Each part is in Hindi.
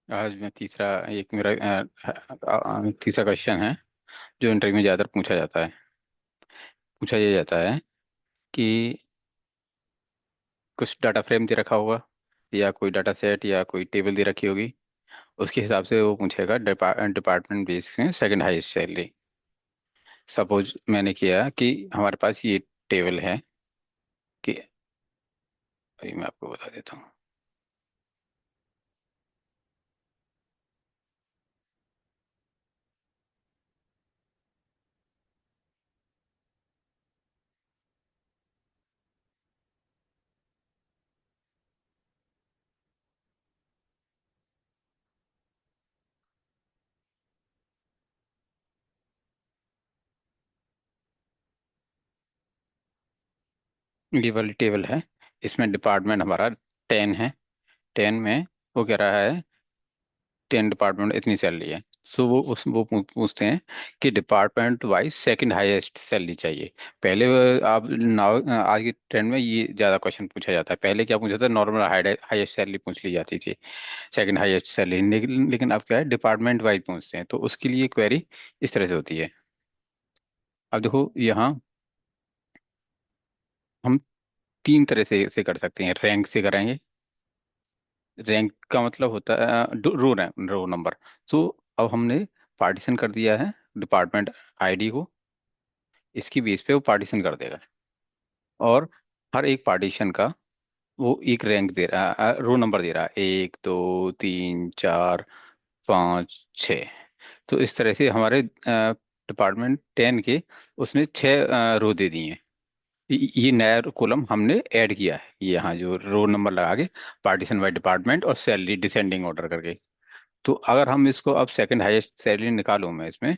आज मैं तीसरा एक मेरा तीसरा क्वेश्चन है जो इंटरव्यू में ज़्यादातर पूछा ये जाता है कि कुछ डाटा फ्रेम दे रखा होगा या कोई डाटा सेट या कोई टेबल दे रखी होगी। उसके हिसाब से वो पूछेगा डिपार्टमेंट बेस में सेकंड हाईएस्ट सैलरी। सपोज मैंने किया कि हमारे पास ये टेबल है कि अभी मैं आपको बता देता हूँ। ये वाली टेबल है, इसमें डिपार्टमेंट हमारा 10 है। 10 में वो कह रहा है 10 डिपार्टमेंट इतनी सैलरी है। सो पूछते हैं कि department wise second highest salary चाहिए। पहले आप नाउ आज के ट्रेंड में ये ज़्यादा क्वेश्चन पूछा जाता है। पहले क्या पूछा था, नॉर्मल हाईएस्ट सैलरी पूछ ली जाती थी, सेकंड हाईएस्ट सैलरी। लेकिन अब क्या है, डिपार्टमेंट वाइज पूछते हैं, तो उसके लिए क्वेरी इस तरह से होती है। अब देखो यहाँ हम तीन तरह से कर सकते हैं। रैंक से कराएंगे। रैंक का मतलब होता है रो नंबर। सो अब हमने पार्टीशन कर दिया है डिपार्टमेंट आईडी को। इसकी बेस पे वो पार्टीशन कर देगा और हर एक पार्टीशन का वो एक रैंक दे रहा, रो नंबर दे रहा है, 1 2 3 4 5 6। तो इस तरह से हमारे डिपार्टमेंट 10 के उसने 6 रो दे दिए हैं। ये नया कॉलम हमने ऐड किया है, ये यहाँ जो रो नंबर लगा के पार्टीशन बाय डिपार्टमेंट और सैलरी डिसेंडिंग ऑर्डर करके। तो अगर हम इसको अब सेकंड हाईएस्ट सैलरी निकालूं मैं इसमें,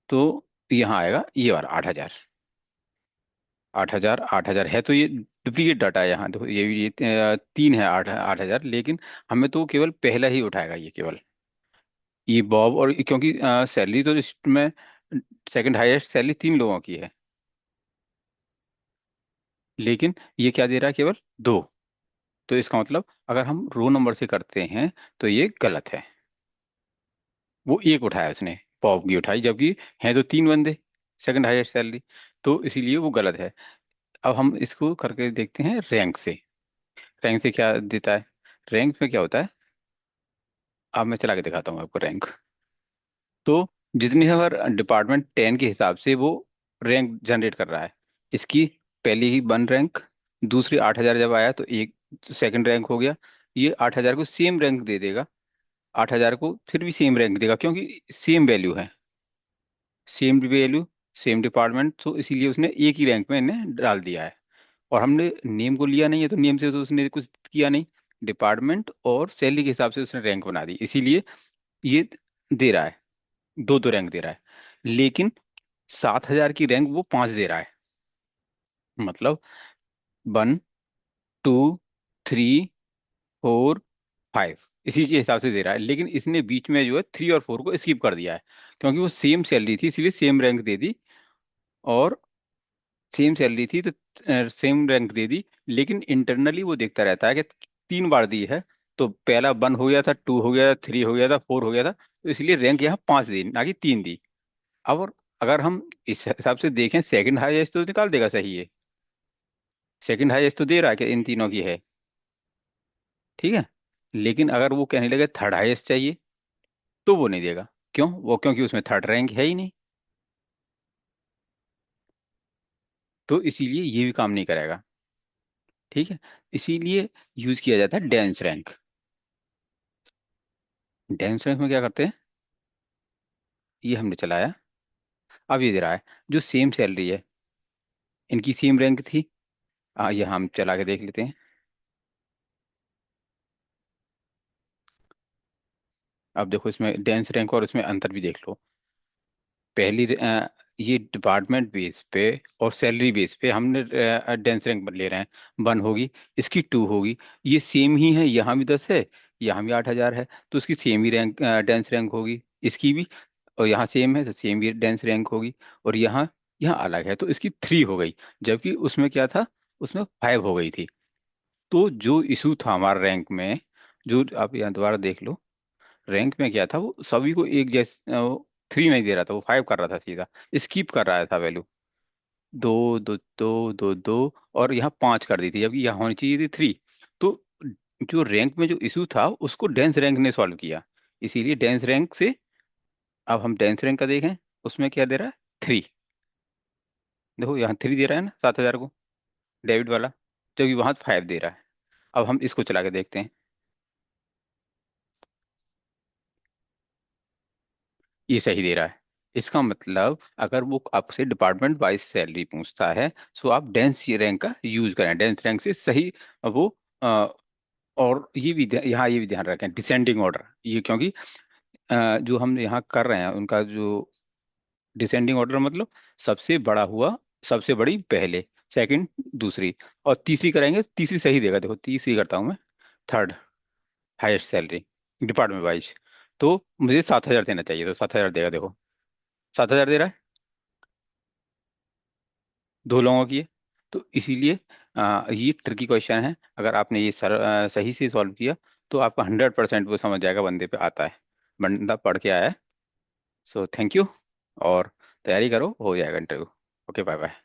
तो यहाँ आएगा ये वाला 8,000। 8,000 8,000 है, तो ये डुप्लीकेट डाटा है। यहाँ देखो ये तीन है, 8,000, लेकिन हमें तो केवल पहला ही उठाएगा ये केवल। ये बॉब और क्योंकि सैलरी तो लिस्ट में सेकंड हाईएस्ट सैलरी 3 लोगों की है, लेकिन ये क्या दे रहा है, केवल 2। तो इसका मतलब अगर हम रो नंबर से करते हैं तो ये गलत है। वो एक उठाया उसने, बॉब की उठाई, जबकि हैं तो 3 बंदे सेकंड हाईएस्ट सैलरी। तो इसीलिए वो गलत है। अब हम इसको करके देखते हैं रैंक से। रैंक से क्या देता है, रैंक में क्या होता है, अब मैं चला के दिखाता हूँ आपको रैंक। तो जितनी हर डिपार्टमेंट 10 के हिसाब से वो रैंक जनरेट कर रहा है। इसकी पहली ही 1 रैंक, दूसरी 8,000 जब आया तो एक सेकंड रैंक हो गया। ये 8,000 को सेम रैंक दे देगा, 8,000 को फिर भी सेम रैंक देगा, क्योंकि सेम वैल्यू है, सेम वैल्यू, सेम डिपार्टमेंट। तो इसीलिए उसने एक ही रैंक में इन्हें डाल दिया है। और हमने नेम को लिया नहीं है, तो नेम से तो उसने कुछ किया नहीं। डिपार्टमेंट और सैलरी के हिसाब से उसने रैंक बना दी, इसीलिए ये दे रहा है, दो दो रैंक दे रहा है। लेकिन 7,000 की रैंक वो 5 दे रहा है। मतलब 1 2 3 4 5 इसी के हिसाब से दे रहा है। लेकिन इसने बीच में जो है 3 और 4 को स्किप कर दिया है, क्योंकि वो सेम सैलरी थी इसीलिए सेम रैंक दे दी। और सेम सैलरी थी तो सेम रैंक दे दी। लेकिन इंटरनली वो देखता रहता है कि 3 बार दी है, तो पहला 1 हो गया था, 2 हो गया था, 3 हो गया था, 4 हो गया था, तो इसलिए रैंक यहाँ 5 दी ना कि 3 दी। अब और अगर हम इस हिसाब से देखें, सेकंड हाईएस्ट तो निकाल देगा, सही है, सेकंड हाईएस्ट तो दे रहा है कि इन तीनों की है, ठीक है। लेकिन अगर वो कहने लगे थर्ड हाईएस्ट चाहिए, तो वो नहीं देगा। क्यों? वो क्योंकि उसमें थर्ड रैंक है ही नहीं, तो इसीलिए ये भी काम नहीं करेगा, ठीक है। इसीलिए यूज किया जाता है डेंस रैंक। डेंस रैंक में क्या करते हैं, ये हमने चलाया, अब ये दे रहा है जो सेम सैलरी है, इनकी सेम रैंक थी। ये हम चला के देख लेते हैं। अब देखो इसमें डेंस रैंक और इसमें अंतर भी देख लो। ये डिपार्टमेंट बेस पे और सैलरी बेस पे हमने डेंस रैंक ले रहे हैं। 1 होगी, इसकी 2 होगी, ये सेम ही है, यहाँ भी 10 है, यहाँ भी 8,000 है, तो उसकी सेम ही रैंक डेंस रैंक होगी, इसकी भी। और यहाँ सेम है तो सेम ही डेंस रैंक होगी। और यहाँ यहाँ अलग है तो इसकी 3 हो गई, जबकि उसमें क्या था, उसमें 5 हो गई थी। तो जो इशू था हमारे रैंक में, जो आप यहाँ दोबारा देख लो, रैंक में क्या था, वो सभी को एक जैसे 3 नहीं दे रहा था, वो 5 कर रहा था सीधा, स्कीप कर रहा था वैल्यू। दो दो दो दो दो, और यहाँ 5 कर दी थी, जबकि यहाँ होनी चाहिए थी 3। तो जो रैंक में जो इशू था उसको डेंस रैंक ने सॉल्व किया, इसीलिए डेंस रैंक से। अब हम डेंस रैंक का देखें, उसमें क्या दे रहा है, 3। देखो यहाँ 3 दे रहा है ना 7,000 को, डेबिट वाला, जबकि वहां 5 दे रहा है। अब हम इसको चला के देखते हैं, ये सही दे रहा है। इसका मतलब अगर वो आपसे डिपार्टमेंट वाइज सैलरी पूछता है, तो आप डेंस रैंक का यूज करें, डेंस रैंक से सही वो। अ, और ये भी यहाँ ये भी ध्यान रखें, डिसेंडिंग ऑर्डर, ये क्योंकि जो हम यहाँ कर रहे हैं उनका जो डिसेंडिंग ऑर्डर मतलब सबसे बड़ा हुआ, सबसे बड़ी पहले, सेकंड दूसरी, और तीसरी कराएंगे, तीसरी सही देगा। देखो तीसरी करता हूँ मैं, third highest salary department wise, तो मुझे 7,000 देना चाहिए, तो 7,000 देगा। देखो 7,000 दे रहा है, 2 लोगों की है। तो इसीलिए ये ट्रिकी क्वेश्चन है, अगर आपने ये सही से सॉल्व किया तो आपका 100% वो समझ जाएगा बंदे पे आता है, बंदा पढ़ के आया है। सो थैंक यू, और तैयारी करो, हो जाएगा इंटरव्यू। Okay, bye bye.